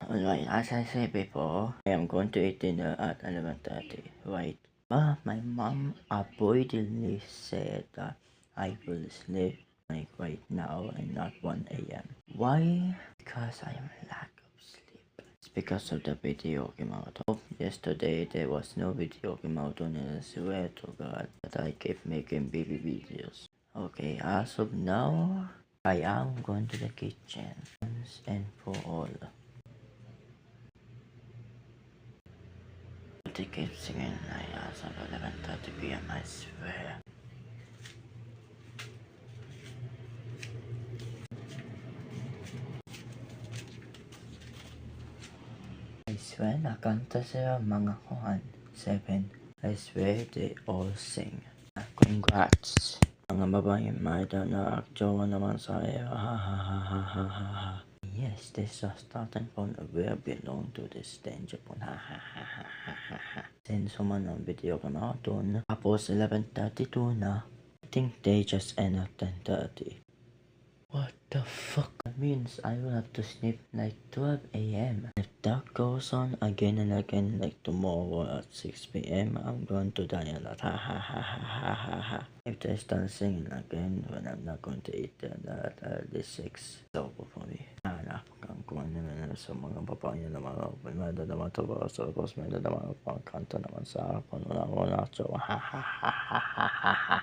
Alright, as I said before, I am going to eat dinner at 11:30, right? But my mom avoidingly said that I will sleep like right now and not 1 a.m. Why? Because I am lack of sleep. It's because of the video game marathon. Yesterday there was no video game marathon and I swear to God that I kept making baby videos. Okay, as of now, I am going to the kitchen once and for all. They keep singing like as of 11:30 p.m. I swear. I swear nakanta sila mga kuhan. 7. I swear they all sing. Congrats. Mga babae maida na akjowa naman saya. Ha ha ha ha ha ha ha. Yes, this is a starting point of where I belong to this danger point. Ha ha ha ha ha ha ha. Since man ang video ka marathon. Tapos 11:32 na. I think they just end at 10:30. What the fuck? That means I will have to sleep like 12 a.m. If that goes on again and again, like tomorrow at 6 p.m., I'm going to die a lot. Ha ha ha ha ha ha ha. If they start singing again, when I'm not going to eat at early 6, it's over for me. Nakakang kuha naman sa mga babae na mga may naman ito ba sa tapos may naman pang kanta naman sa hapon. Wala ha ha ha ha ha ha.